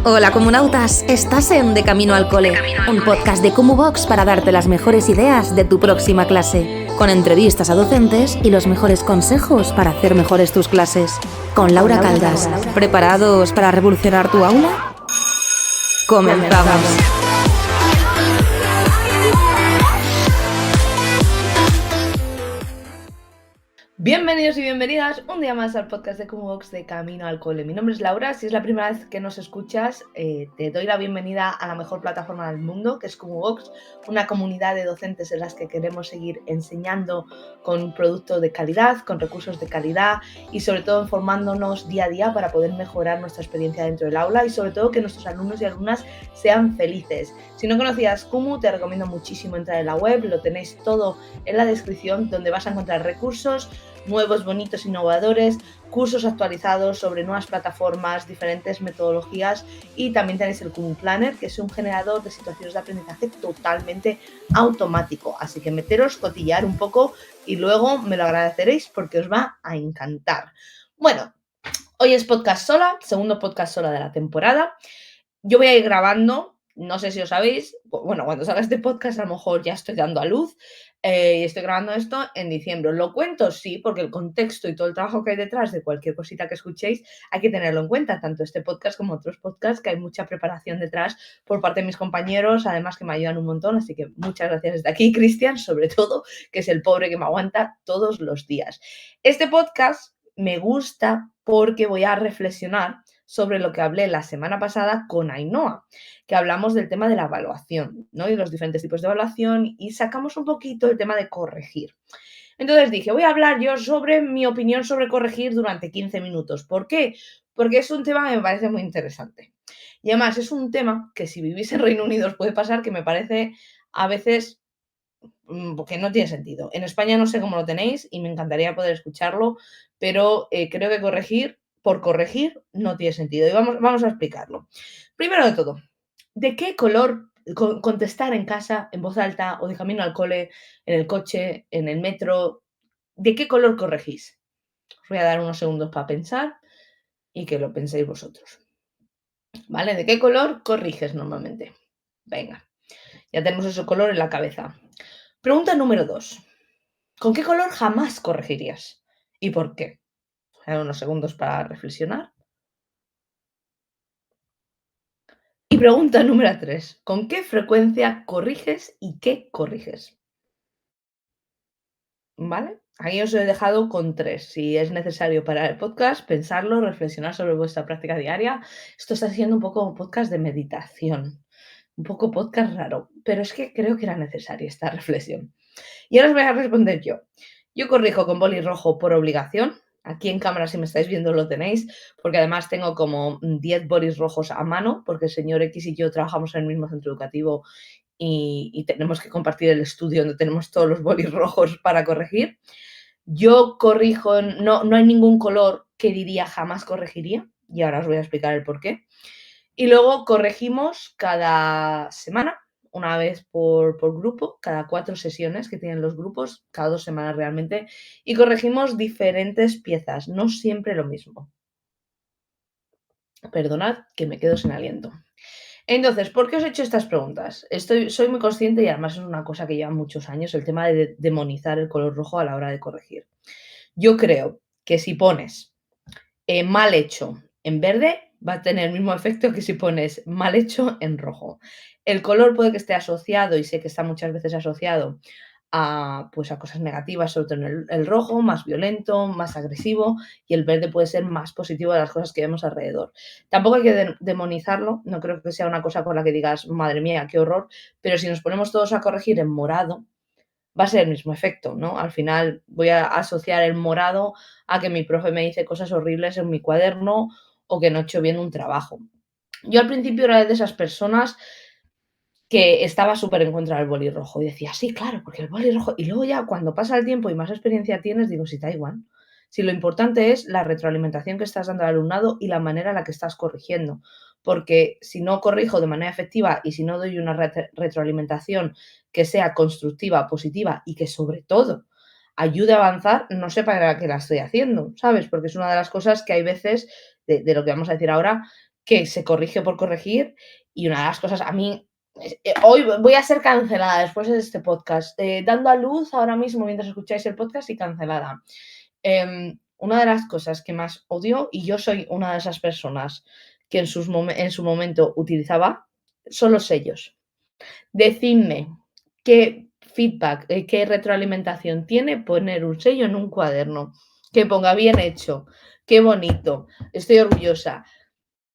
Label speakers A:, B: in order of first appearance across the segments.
A: Hola comunautas, estás en De Camino al Cole, un podcast de Cumubox para darte las mejores ideas de tu próxima clase, con entrevistas a docentes y los mejores consejos para hacer mejores tus clases. Con Laura Caldas, ¿preparados para revolucionar tu aula? ¡Comenzamos!
B: Bienvenidos y bienvenidas un día más al podcast de Cumubox de Camino al Cole. Mi nombre es Laura, si es la primera vez que nos escuchas, te doy la bienvenida a la mejor plataforma del mundo, que es Cumubox, una comunidad de docentes en las que queremos seguir enseñando con productos de calidad, con recursos de calidad y sobre todo informándonos día a día para poder mejorar nuestra experiencia dentro del aula y sobre todo que nuestros alumnos y alumnas sean felices. Si no conocías Cumu, te recomiendo muchísimo entrar en la web, lo tenéis todo en la descripción, donde vas a encontrar recursos nuevos, bonitos, innovadores, cursos actualizados sobre nuevas plataformas, diferentes metodologías y también tenéis el Cumu Planner, que es un generador de situaciones de aprendizaje totalmente automático. Así que meteros, cotillar un poco y luego me lo agradeceréis porque os va a encantar. Bueno, hoy es podcast sola, segundo podcast sola de la temporada. Yo voy a ir grabando, no sé si os sabéis, bueno, cuando salga este podcast a lo mejor ya estoy dando a luz y estoy grabando esto en diciembre. ¿Lo cuento? Sí, porque el contexto y todo el trabajo que hay detrás de cualquier cosita que escuchéis hay que tenerlo en cuenta, tanto este podcast como otros podcasts, que hay mucha preparación detrás por parte de mis compañeros, además que me ayudan un montón, así que muchas gracias desde aquí, Cristian, sobre todo, que es el pobre que me aguanta todos los días. Este podcast me gusta porque voy a reflexionar sobre lo que hablé la semana pasada con Ainhoa, que hablamos del tema de la evaluación, ¿no? Y los diferentes tipos de evaluación y sacamos un poquito el tema de corregir. Entonces dije, voy a hablar yo sobre mi opinión sobre corregir durante 15 minutos. ¿Por qué? Porque es un tema que me parece muy interesante. Y además es un tema que si vivís en Reino Unido os puede pasar que me parece a veces que no tiene sentido. En España no sé cómo lo tenéis y me encantaría poder escucharlo, pero creo que corregir por corregir no tiene sentido. Y vamos a explicarlo. Primero de todo, ¿de qué color contestar en casa, en voz alta o de camino al cole, en el coche, en el metro? ¿De qué color corregís? Os voy a dar unos segundos para pensar y que lo penséis vosotros. ¿Vale? ¿De qué color corriges normalmente? Venga, ya tenemos ese color en la cabeza. Pregunta número 2. ¿Con qué color jamás corregirías? ¿Y por qué? Unos segundos para reflexionar. Y pregunta número 3. ¿Con qué frecuencia corriges y qué corriges? ¿Vale? Aquí os he dejado con 3. Si es necesario parar el podcast, pensarlo, reflexionar sobre vuestra práctica diaria. Esto está siendo un poco un podcast de meditación. Un poco podcast raro. Pero es que creo que era necesaria esta reflexión. Y ahora os voy a responder yo. Yo corrijo con boli rojo por obligación. Aquí en cámara, si me estáis viendo, lo tenéis, porque además tengo como 10 bolis rojos a mano, porque el señor X y yo trabajamos en el mismo centro educativo y tenemos que compartir el estudio donde tenemos todos los bolis rojos para corregir. Yo corrijo, no hay ningún color que diría jamás corregiría, y ahora os voy a explicar el por qué. Y luego corregimos cada semana, una vez por grupo, cada 4 sesiones que tienen los grupos, cada 2 semanas realmente, y corregimos diferentes piezas, no siempre lo mismo. Perdonad que me quedo sin aliento. Entonces, ¿por qué os he hecho estas preguntas? Soy muy consciente y además es una cosa que lleva muchos años, el tema de demonizar el color rojo a la hora de corregir. Yo creo que si pones mal hecho en verde, va a tener el mismo efecto que si pones mal hecho en rojo. El color puede que esté asociado, y sé que está muchas veces asociado pues a cosas negativas, sobre todo en el rojo, más violento, más agresivo, y el verde puede ser más positivo de las cosas que vemos alrededor. Tampoco hay que demonizarlo, no creo que sea una cosa con la que digas, madre mía, qué horror, pero si nos ponemos todos a corregir en morado, va a ser el mismo efecto, ¿no? Al final voy a asociar el morado a que mi profe me dice cosas horribles en mi cuaderno o que no he hecho bien un trabajo. Yo al principio era de esas personas que estaba súper en contra del boli rojo y decía, sí, claro, porque el boli rojo. Y luego ya cuando pasa el tiempo y más experiencia tienes, digo, si da igual. Si lo importante es la retroalimentación que estás dando al alumnado y la manera en la que estás corrigiendo. Porque si no corrijo de manera efectiva y si no doy una retroalimentación que sea constructiva, positiva y que sobre todo ayude a avanzar, no sé para qué la estoy haciendo, ¿sabes? Porque es una de las cosas que hay veces, de lo que vamos a decir ahora, que se corrige por corregir y una de las cosas a mí... Hoy voy a ser cancelada después de este podcast. Dando a luz ahora mismo mientras escucháis el podcast y cancelada. Una de las cosas que más odio, y yo soy una de esas personas que en su momento utilizaba, son los sellos. Decidme qué feedback, qué retroalimentación tiene poner un sello en un cuaderno. Que ponga bien hecho, qué bonito, estoy orgullosa.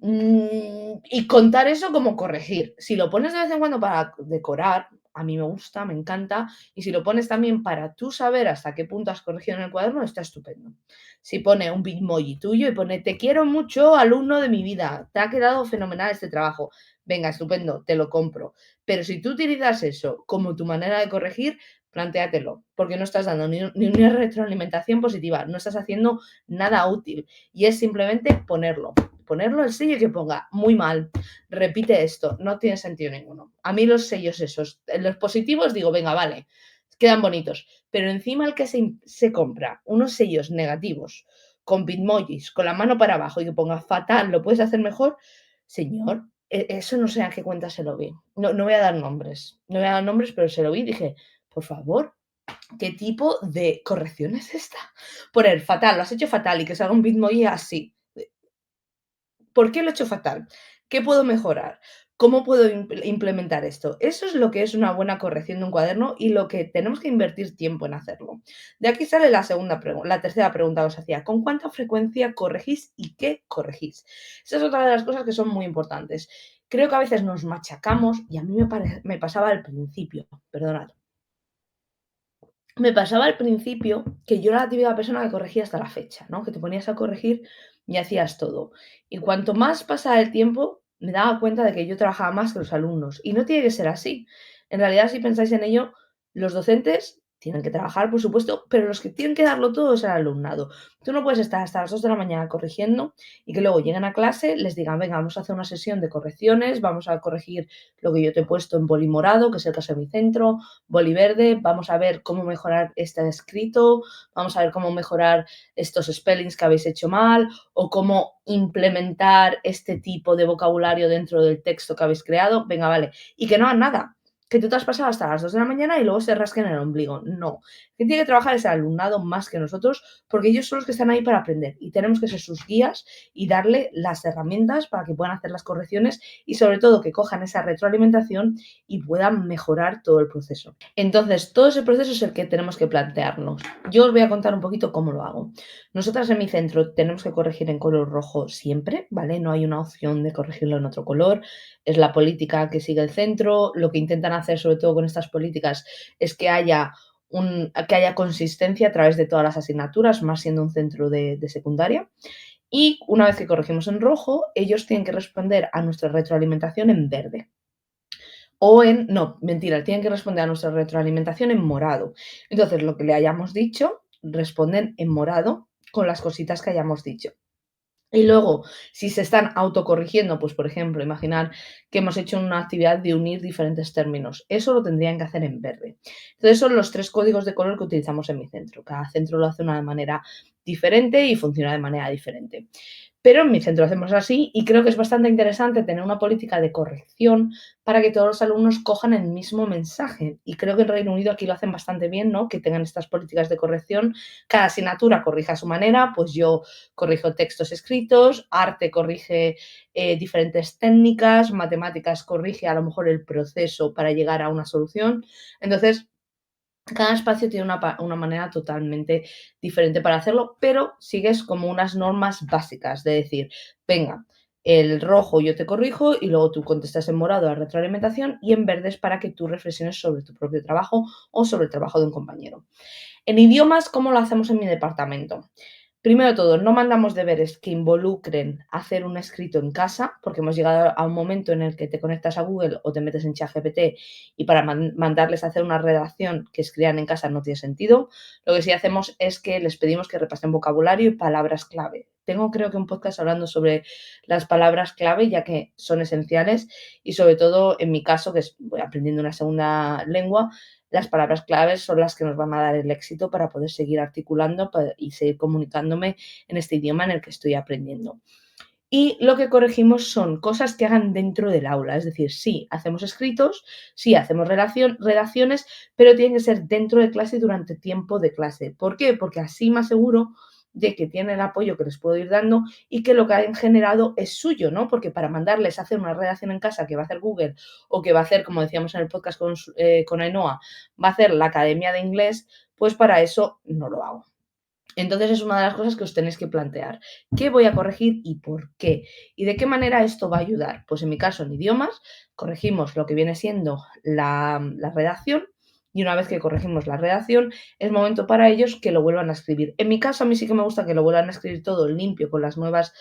B: Y contar eso como corregir. Si lo pones de vez en cuando para decorar, a mí me gusta, me encanta. Y si lo pones también para tú saber hasta qué punto has corregido en el cuaderno, está estupendo. Si pone un bitmoji tuyo y pone te quiero mucho, alumno de mi vida, te ha quedado fenomenal este trabajo. Venga, estupendo, te lo compro. Pero si tú utilizas eso como tu manera de corregir, plantéatelo, porque no estás dando ni una retroalimentación positiva, no estás haciendo nada útil. Y es simplemente ponerlo el sello que ponga muy mal, repite esto, no tiene sentido ninguno. A mí los sellos esos, los positivos digo, venga, vale, quedan bonitos, pero encima el que se compra unos sellos negativos con bitmojis, con la mano para abajo y que ponga fatal, lo puedes hacer mejor, señor, eso no sé a qué cuenta se lo vi. No voy a dar nombres, pero se lo vi y dije, por favor, ¿qué tipo de corrección es esta? Poner fatal, lo has hecho fatal y que salga un bitmoji así. ¿Por qué lo he hecho fatal? ¿Qué puedo mejorar? ¿Cómo puedo implementar esto? Eso es lo que es una buena corrección de un cuaderno y lo que tenemos que invertir tiempo en hacerlo. De aquí sale la tercera pregunta que os hacía. ¿Con cuánta frecuencia corregís y qué corregís? Esa es otra de las cosas que son muy importantes. Creo que a veces nos machacamos y a mí me pasaba al principio, perdonad. Me pasaba al principio que yo era la típica persona que corregía hasta la fecha, ¿no? Que te ponías a corregir y hacías todo. Y cuanto más pasaba el tiempo, me daba cuenta de que yo trabajaba más que los alumnos. Y no tiene que ser así. En realidad, si pensáis en ello, los docentes tienen que trabajar, por supuesto, pero los que tienen que darlo todo es el alumnado. Tú no puedes estar hasta las 2 de la mañana corrigiendo y que luego lleguen a clase, les digan, venga, vamos a hacer una sesión de correcciones, vamos a corregir lo que yo te he puesto en boli morado, que es el caso de mi centro, boli verde, vamos a ver cómo mejorar este escrito, vamos a ver cómo mejorar estos spellings que habéis hecho mal o cómo implementar este tipo de vocabulario dentro del texto que habéis creado. Venga, vale. Y que no hagan nada. Que tú te has pasado hasta las 2 de la mañana y luego se rasquen el ombligo. No. Quien tiene que trabajar es el alumnado más que nosotros porque ellos son los que están ahí para aprender y tenemos que ser sus guías y darle las herramientas para que puedan hacer las correcciones y sobre todo que cojan esa retroalimentación y puedan mejorar todo el proceso. Entonces, todo ese proceso es el que tenemos que plantearnos. Yo os voy a contar un poquito cómo lo hago. Nosotras en mi centro tenemos que corregir en color rojo siempre, ¿vale? No hay una opción de corregirlo en otro color. Es la política que sigue el centro. Lo que intentan hacer, sobre todo con estas políticas, es que haya consistencia a través de todas las asignaturas, más siendo un centro de secundaria. Y una vez que corregimos en rojo, ellos tienen que responder a nuestra retroalimentación en verde. Tienen que responder a nuestra retroalimentación en morado. Entonces, lo que le hayamos dicho, responden en morado con las cositas que hayamos dicho. Y luego, si se están autocorrigiendo, pues por ejemplo, imaginar que hemos hecho una actividad de unir diferentes términos. Eso lo tendrían que hacer en verde. Entonces, son los 3 códigos de color que utilizamos en mi centro. Cada centro lo hace de una manera diferente y funciona de manera diferente. Pero en mi centro hacemos así y creo que es bastante interesante tener una política de corrección para que todos los alumnos cojan el mismo mensaje. Y creo que en Reino Unido aquí lo hacen bastante bien, ¿no? Que tengan estas políticas de corrección. Cada asignatura corrige a su manera, pues yo corrijo textos escritos, arte corrige diferentes técnicas, matemáticas corrige a lo mejor el proceso para llegar a una solución. Entonces, cada espacio tiene una manera totalmente diferente para hacerlo, pero sigues como unas normas básicas de decir, venga, el rojo yo te corrijo y luego tú contestas en morado a la retroalimentación y en verde es para que tú reflexiones sobre tu propio trabajo o sobre el trabajo de un compañero. En idiomas, ¿cómo lo hacemos en mi departamento? Primero de todo, no mandamos deberes que involucren hacer un escrito en casa, porque hemos llegado a un momento en el que te conectas a Google o te metes en ChatGPT y para mandarles a hacer una redacción que escriban en casa no tiene sentido. Lo que sí hacemos es que les pedimos que repasen vocabulario y palabras clave. Tengo creo que un podcast hablando sobre las palabras clave, ya que son esenciales y sobre todo en mi caso, que voy aprendiendo una segunda lengua, las palabras claves son las que nos van a dar el éxito para poder seguir articulando y seguir comunicándome en este idioma en el que estoy aprendiendo. Y lo que corregimos son cosas que hagan dentro del aula, es decir, sí, hacemos escritos, sí, hacemos redacciones, pero tienen que ser dentro de clase y durante tiempo de clase. ¿Por qué? Porque así me aseguro de que tienen el apoyo que les puedo ir dando y que lo que han generado es suyo, ¿no? Porque para mandarles a hacer una redacción en casa que va a hacer Google o que va a hacer, como decíamos en el podcast con Ainhoa, va a hacer la Academia de Inglés, pues para eso no lo hago. Entonces es una de las cosas que os tenéis que plantear. ¿Qué voy a corregir y por qué? ¿Y de qué manera esto va a ayudar? Pues en mi caso, en idiomas, corregimos lo que viene siendo la redacción y una vez que corregimos la redacción, es momento para ellos que lo vuelvan a escribir. En mi caso, a mí sí que me gusta que lo vuelvan a escribir todo limpio con las nuevas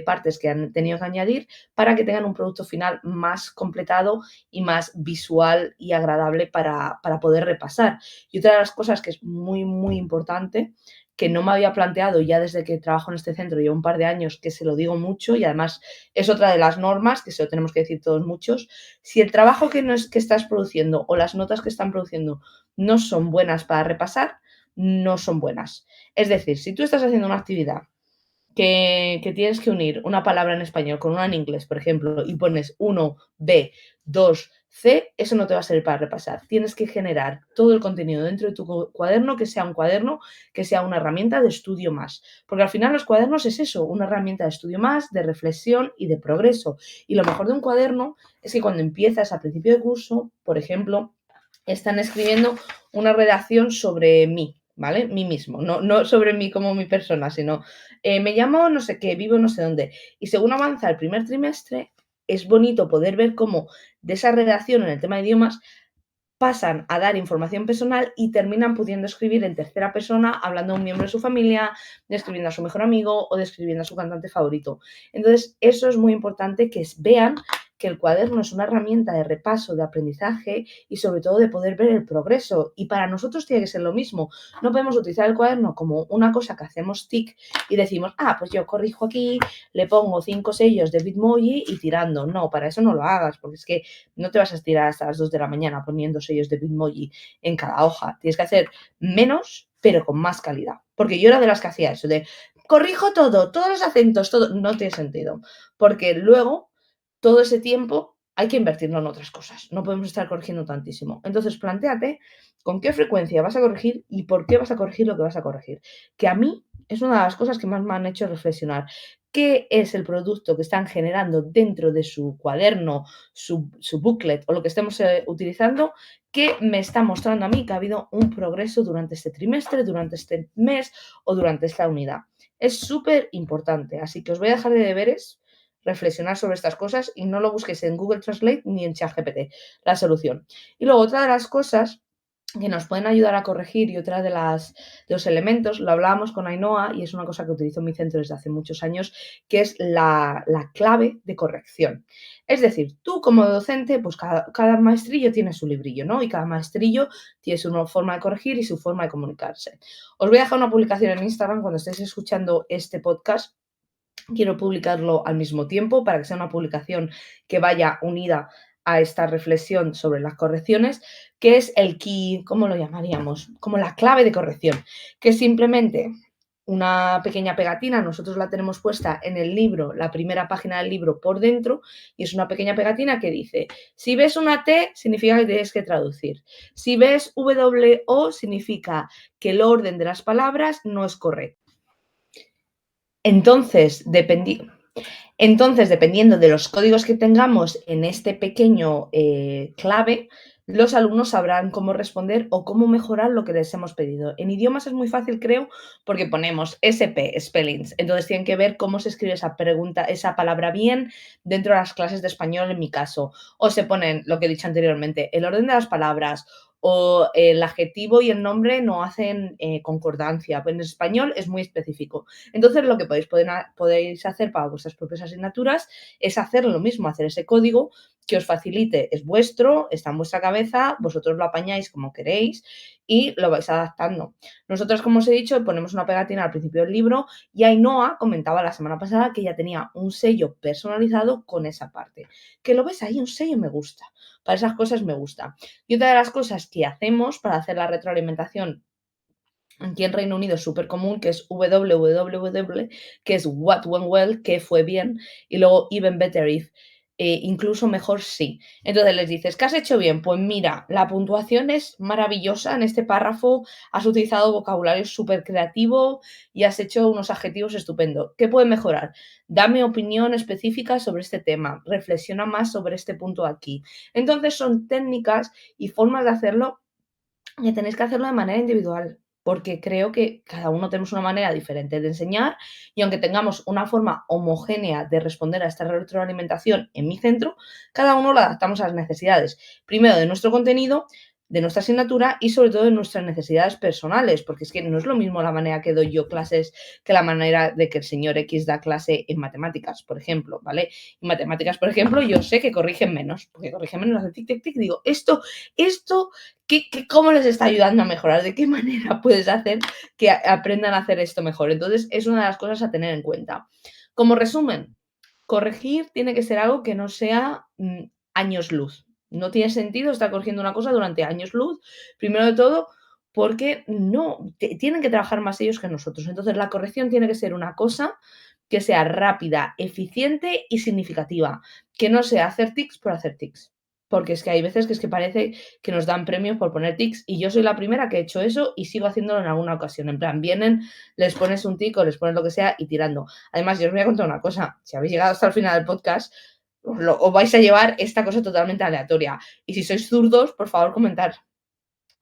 B: partes que han tenido que añadir para que tengan un producto final más completado y más visual y agradable para poder repasar. Y otra de las cosas que es muy, muy importante que no me había planteado ya desde que trabajo en este centro, llevo un par de años que se lo digo mucho y además es otra de las normas que se lo tenemos que decir todos muchos. Si el trabajo que estás produciendo o las notas que están produciendo no son buenas para repasar, no son buenas. Es decir, si tú estás haciendo una actividad que tienes que unir una palabra en español con una en inglés, por ejemplo, y pones 1, B, 2, C, eso no te va a servir para repasar. Tienes que generar todo el contenido dentro de tu cuaderno, que sea un cuaderno, que sea una herramienta de estudio más. Porque al final los cuadernos es eso, una herramienta de estudio más, de reflexión y de progreso. Y lo mejor de un cuaderno es que cuando empiezas a principio de curso, por ejemplo, están escribiendo una redacción sobre mí, ¿vale? Mí mismo, no sobre mí como mi persona, sino me llamo no sé qué, vivo no sé dónde. Y según avanza el primer trimestre, es bonito poder ver cómo de esa redacción en el tema de idiomas pasan a dar información personal y terminan pudiendo escribir en tercera persona, hablando a un miembro de su familia, describiendo a su mejor amigo o describiendo a su cantante favorito. Entonces, eso es muy importante que vean que el cuaderno es una herramienta de repaso, de aprendizaje y sobre todo de poder ver el progreso. Y para nosotros tiene que ser lo mismo. No podemos utilizar el cuaderno como una cosa que hacemos tic y decimos, pues yo corrijo aquí, le pongo 5 sellos de Bitmoji y tirando. No, para eso no lo hagas, porque es que no te vas a estirar hasta las 2 de la mañana poniendo sellos de Bitmoji en cada hoja. Tienes que hacer menos, pero con más calidad. Porque yo era de las que hacía eso, de corrijo todo, todos los acentos, todo. No tiene sentido. Porque luego, todo ese tiempo hay que invertirlo en otras cosas. No podemos estar corrigiendo tantísimo. Entonces, plantéate con qué frecuencia vas a corregir y por qué vas a corregir lo que vas a corregir. Que a mí es una de las cosas que más me han hecho reflexionar. ¿Qué es el producto que están generando dentro de su cuaderno, su booklet o lo que estemos utilizando, que me está mostrando a mí que ha habido un progreso durante este trimestre, durante este mes o durante esta unidad? Es súper importante, así que os voy a dejar de deberes reflexionar sobre estas cosas y no lo busquéis en Google Translate ni en ChatGPT, la solución. Y luego otra de las cosas que nos pueden ayudar a corregir y otra de los elementos, lo hablábamos con Ainhoa y es una cosa que utilizo en mi centro desde hace muchos años, que es la clave de corrección. Es decir, tú como docente, pues cada maestrillo tiene su librillo, ¿no? Y cada maestrillo tiene su forma de corregir y su forma de comunicarse. Os voy a dejar una publicación en Instagram cuando estéis escuchando este podcast. Quiero publicarlo al mismo tiempo para que sea una publicación que vaya unida a esta reflexión sobre las correcciones, que es el key, ¿cómo lo llamaríamos? Como la clave de corrección, que es simplemente una pequeña pegatina, nosotros la tenemos puesta en el libro, la primera página del libro por dentro, y es una pequeña pegatina que dice, si ves una T, significa que tienes que traducir. Si ves WO, significa que el orden de las palabras no es correcto. Entonces, dependiendo de los códigos que tengamos en este pequeño clave, los alumnos sabrán cómo responder o cómo mejorar lo que les hemos pedido. En idiomas es muy fácil, creo, porque ponemos SP, spellings. Entonces tienen que ver cómo se escribe esa palabra bien dentro de las clases de español, en mi caso. O se ponen, lo que he dicho anteriormente, el orden de las palabras o el adjetivo y el nombre no hacen concordancia. En español es muy específico. Entonces, lo que podéis hacer para vuestras propias asignaturas es hacer lo mismo, hacer ese código que os facilite, es vuestro, está en vuestra cabeza, vosotros lo apañáis como queréis y lo vais adaptando. Nosotros, como os he dicho, ponemos una pegatina al principio del libro y Ainhoa comentaba la semana pasada que ya tenía un sello personalizado con esa parte. Que lo ves ahí, un sello me gusta. Para esas cosas me gusta. Y otra de las cosas que hacemos para hacer la retroalimentación Aquí en Reino Unido es súper común, que es WWW, que es What Went Well, que fue bien, y luego Even Better If, incluso mejor sí. Entonces les dices, ¿qué has hecho bien? Pues mira, la puntuación es maravillosa en este párrafo, has utilizado vocabulario súper creativo y has hecho unos adjetivos estupendos. ¿Qué puede mejorar? Dame opinión específica sobre este tema, reflexiona más sobre este punto aquí. Entonces son técnicas y formas de hacerlo que tenéis que hacerlo de manera individual, porque creo que cada uno tenemos una manera diferente de enseñar y aunque tengamos una forma homogénea de responder a esta retroalimentación en mi centro, cada uno lo adaptamos a las necesidades, primero de nuestro contenido, de nuestra asignatura y sobre todo de nuestras necesidades personales, porque es que no es lo mismo la manera que doy yo clases que la manera de que el señor X da clase en matemáticas, por ejemplo, ¿vale? En matemáticas, por ejemplo, yo sé que corrigen menos, porque corrigen menos, hace tic, tic, tic, digo, esto ¿cómo les está ayudando a mejorar? ¿De qué manera puedes hacer que aprendan a hacer esto mejor? Entonces, es una de las cosas a tener en cuenta. Como resumen, corregir tiene que ser algo que no sea años luz. No tiene sentido estar corrigiendo una cosa durante años luz, primero de todo, porque no, tienen que trabajar más ellos que nosotros. Entonces, la corrección tiene que ser una cosa que sea rápida, eficiente y significativa, que no sea hacer tics por hacer tics. Porque es que hay veces que es que parece que nos dan premios por poner tics y yo soy la primera que he hecho eso y sigo haciéndolo en alguna ocasión. En plan, vienen, les pones un tic o les pones lo que sea y tirando. Además, yo os voy a contar una cosa. Si habéis llegado hasta el final del podcast, os vais a llevar esta cosa totalmente aleatoria. Y si sois zurdos, por favor, comentar.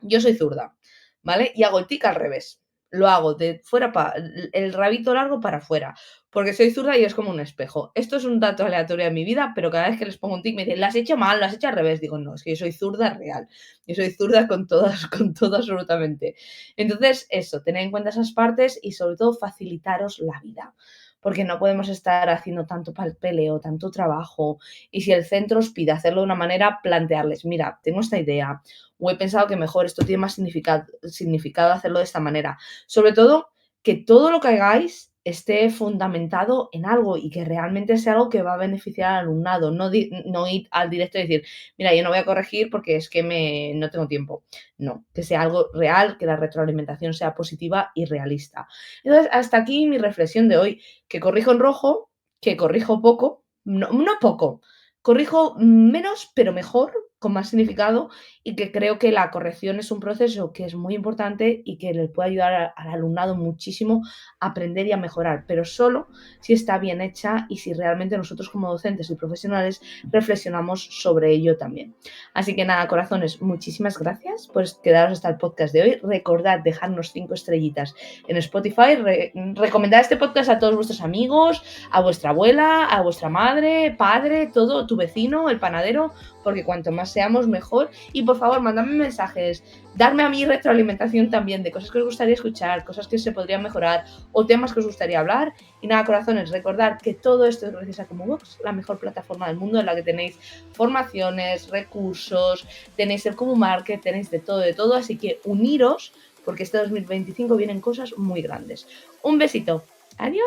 B: Yo soy zurda, ¿vale? Y hago el tic al revés. Lo hago de fuera para el rabito largo para afuera, porque soy zurda y es como un espejo. Esto es un dato aleatorio de mi vida, pero cada vez que les pongo un tic me dicen, lo has hecho mal, lo has hecho al revés. Digo, no, es que yo soy zurda real. Yo soy zurda con todas, con todo absolutamente. Entonces, eso, tened en cuenta esas partes y sobre todo facilitaros la vida. Porque no podemos estar haciendo tanto papeleo, tanto trabajo. Y si el centro os pide hacerlo de una manera, plantearles, mira, tengo esta idea, o he pensado que mejor esto tiene más significado hacerlo de esta manera. Sobre todo, que todo lo que hagáis esté fundamentado en algo y que realmente sea algo que va a beneficiar al alumnado, no ir al directo y decir, mira, yo no voy a corregir porque es que no tengo tiempo. No, que sea algo real, que la retroalimentación sea positiva y realista. Entonces, hasta aquí mi reflexión de hoy, que corrijo en rojo, que corrijo poco, no poco, corrijo menos pero mejor, con más significado, y que creo que la corrección es un proceso que es muy importante y que le puede ayudar al alumnado muchísimo a aprender y a mejorar, pero solo si está bien hecha y si realmente nosotros como docentes y profesionales reflexionamos sobre ello también. Así que nada, corazones, muchísimas gracias por quedaros hasta el podcast de hoy. Recordad dejarnos 5 estrellitas en Spotify, recomendad este podcast a todos vuestros amigos, a vuestra abuela, a vuestra madre, padre, todo, tu vecino, el panadero, porque cuanto más seamos mejor. Y por favor, mandadme mensajes, darme a mí retroalimentación también de cosas que os gustaría escuchar, cosas que se podrían mejorar o temas que os gustaría hablar. Y nada, corazones, recordad que todo esto es gracias a ComuVox, la mejor plataforma del mundo en la que tenéis formaciones, recursos, tenéis el ComuMarket, tenéis de todo, así que uniros porque este 2025 vienen cosas muy grandes. Un besito. Adiós.